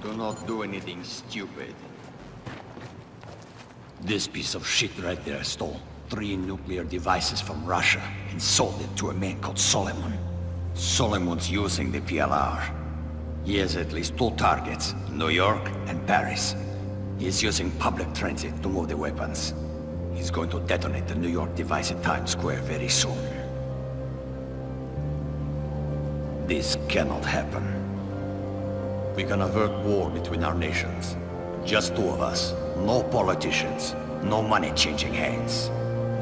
Do not do anything stupid. This piece of shit right there stole 3 nuclear devices from Russia and sold it to a man called Solomon. Solomon's using the PLR. He has at least 2 targets, New York and Paris. He's using public transit to move the weapons. He's going to detonate the New York device at Times Square very soon. This cannot happen. We can avert war between our nations. Just 2 of us. No politicians. No money changing hands.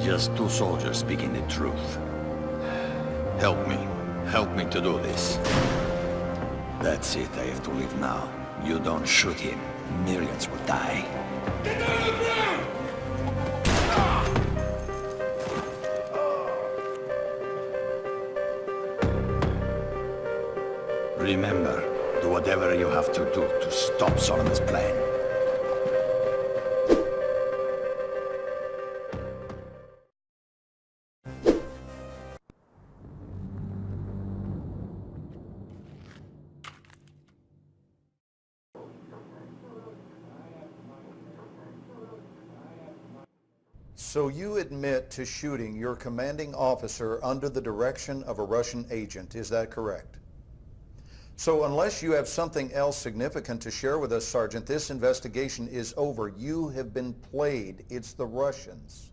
Just 2 soldiers speaking the truth. Help me. Help me to do this. That's it. I have to leave now. You don't shoot him. Millions will die. Get down on the ground! Remember, do whatever you have to do to stop Solomon's plan. So you admit to shooting your commanding officer under the direction of a Russian agent, is that correct? So unless you have something else significant to share with us, Sergeant, this investigation is over. You have been played. It's the Russians.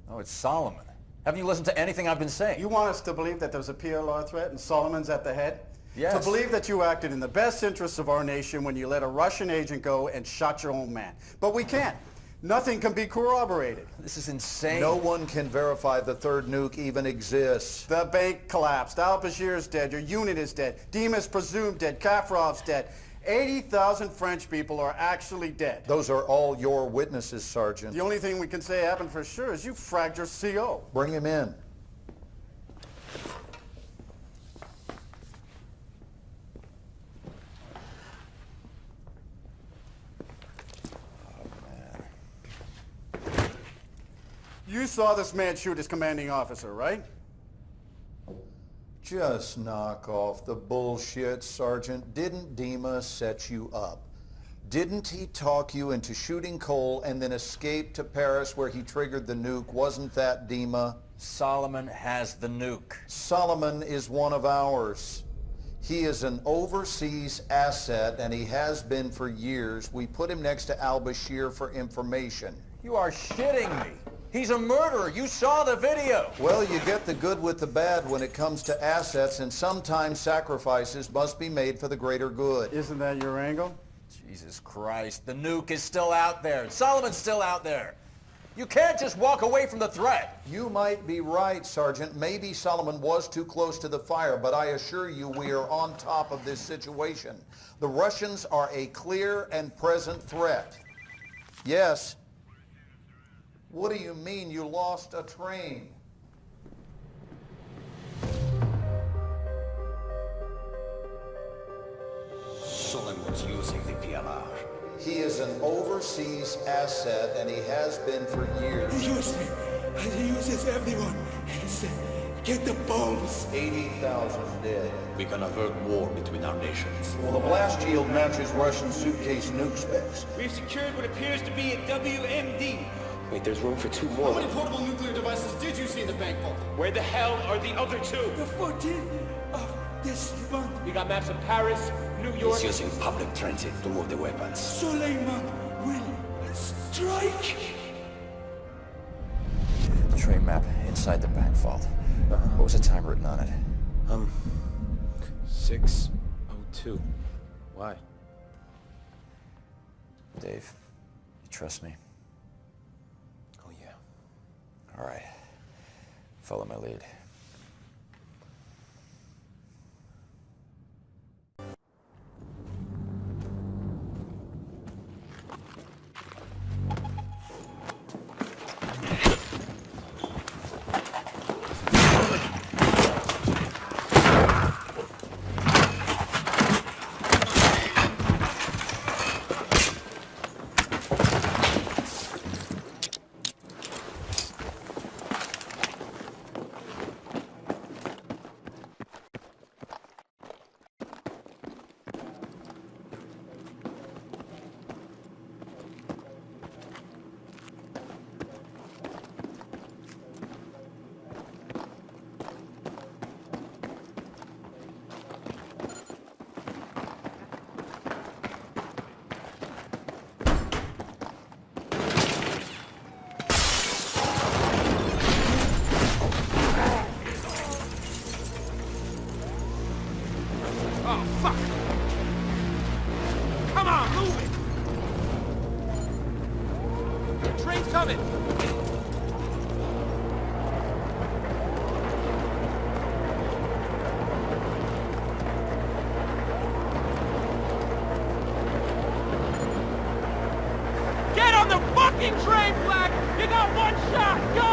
Oh, it's Solomon. Haven't you listened to anything I've been saying? You want us to believe that there's a PLR threat and Solomon's at the head? Yes. To believe that you acted in the best interests of our nation when you let a Russian agent go and shot your own man. But we can't. Nothing can be corroborated. This is insane. No one can verify the third nuke even exists. The bank collapsed. Al-Bashir's dead. Your unit is dead. Dima's presumed dead. Kafrov's dead. 80,000 French people are actually dead. Those are all your witnesses, Sergeant. The only thing we can say happened for sure is you fragged your CO. Bring him in. You saw this man shoot his commanding officer, right? Just knock off the bullshit, Sergeant. Didn't Dima set you up? Didn't he talk you into shooting Cole and then escape to Paris where he triggered the nuke? Wasn't that Dima? Solomon has the nuke. Solomon is one of ours. He is an overseas asset, and he has been for years. We put him next to Al-Bashir for information. You are shitting me. He's a murderer. You saw the video. Well, you get the good with the bad when it comes to assets, and sometimes sacrifices must be made for the greater good. Isn't that your angle? Jesus Christ, the nuke is still out there. Solomon's still out there. You can't just walk away from the threat. You might be right, Sergeant. Maybe Solomon was too close to the fire, but I assure you we are on top of this situation. The Russians are a clear and present threat. Yes. What do you mean you lost a train? Solomon's using the PLR. He is an overseas asset, and he has been for years. He used me, and he uses everyone. He said, get the bombs. 80,000 dead. We can avert war between our nations. Well, the blast yield matches Russian suitcase nuke specs. We've secured what appears to be a WMD. Wait, there's room for 2 more. How many portable nuclear devices did you see in the bank vault? Where the hell are the other 2? The 14th of this month. We got maps of Paris, New York. He's using public transit to move the weapons. Suleiman will strike. The train map inside the bank vault. What was the time written on it? 6:02. Why? Dave, you trust me? Oh, yeah. All right. Follow my lead. Oh, fuck! Come on, move it! The train's coming! Get on the fucking train, Black! You got one shot! Go!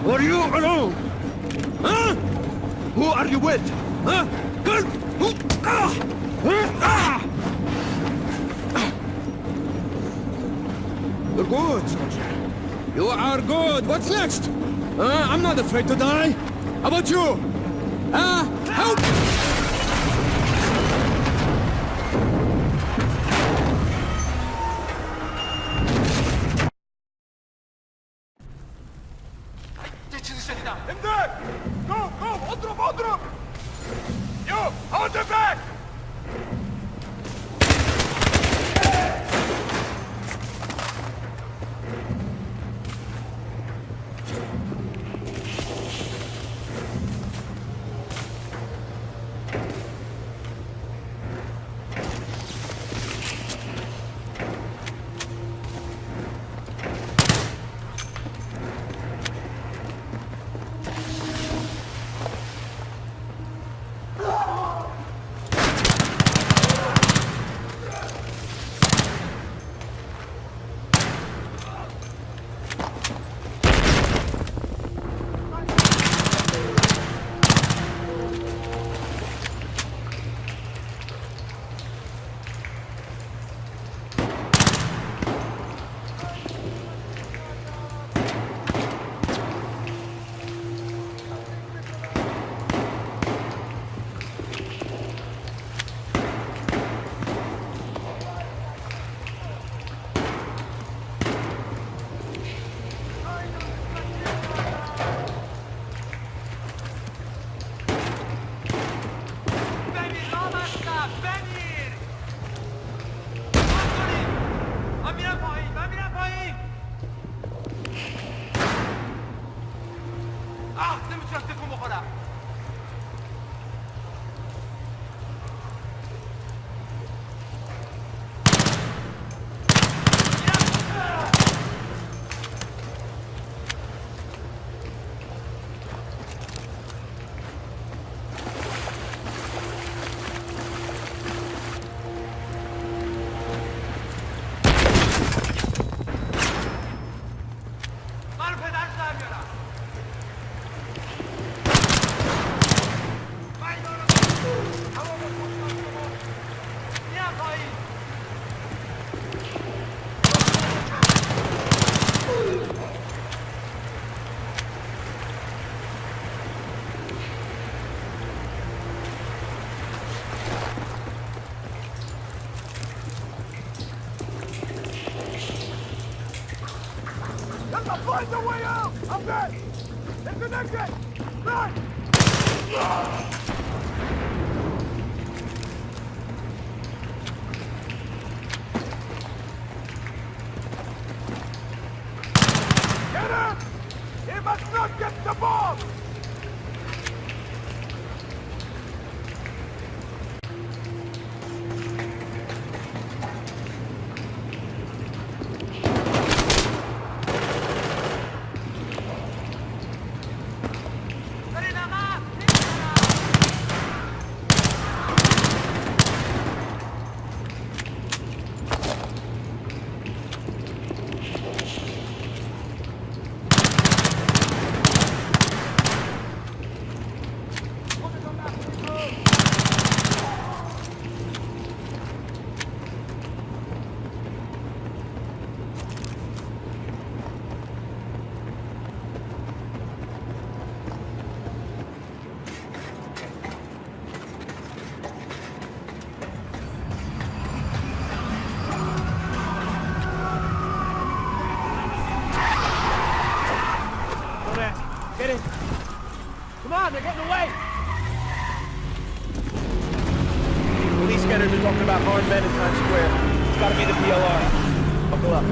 Are you alone? Huh? Who are you with? Huh? Who? You're good, soldier. You are good. What's next? I'm not afraid to die. How about you? Help! امداد! قوم قوم اضرب اضرب! يو hold them back! Find the way out! I'm dead! There's an exit! Run! Get him! He must not get the bomb! Get in. Come on, they're getting away. Police scanners are talking about armed men in Times Square. It's gotta be the PLR. Buckle up.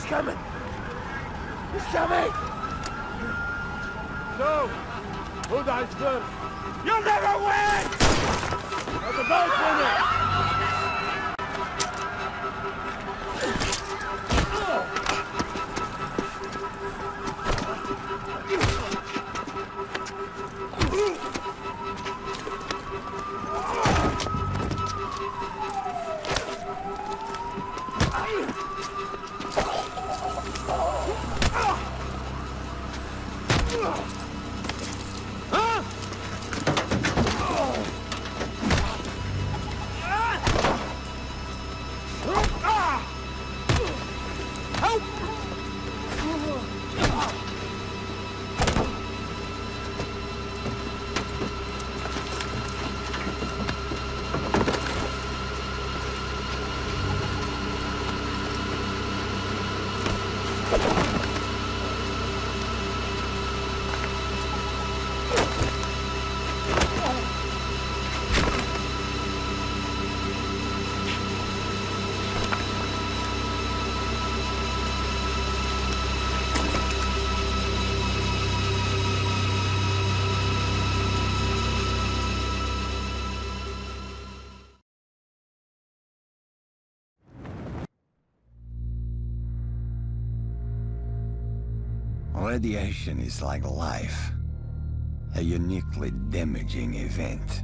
coming! He's coming! So, who dies first? You'll never win! Or the boat winner! Radiation is like life, a uniquely damaging event.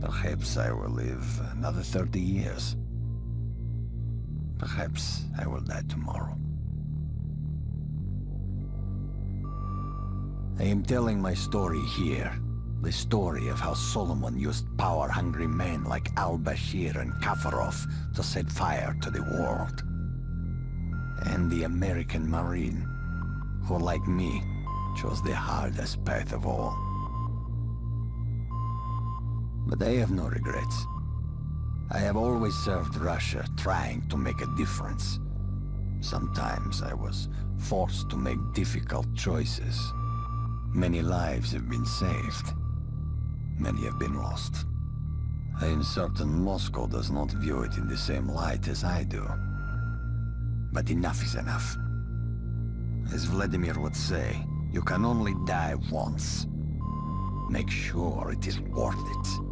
Perhaps I will live another 30 years. Perhaps I will die tomorrow. I am telling my story here. The story of how Solomon used power-hungry men like Al-Bashir and Kafarov to set fire to the world. And the American Marine, who, like me, chose the hardest path of all. But I have no regrets. I have always served Russia, trying to make a difference. Sometimes I was forced to make difficult choices. Many lives have been saved. Many have been lost. I am certain Moscow does not view it in the same light as I do. But enough is enough. As Vladimir would say, you can only die once. Make sure it is worth it.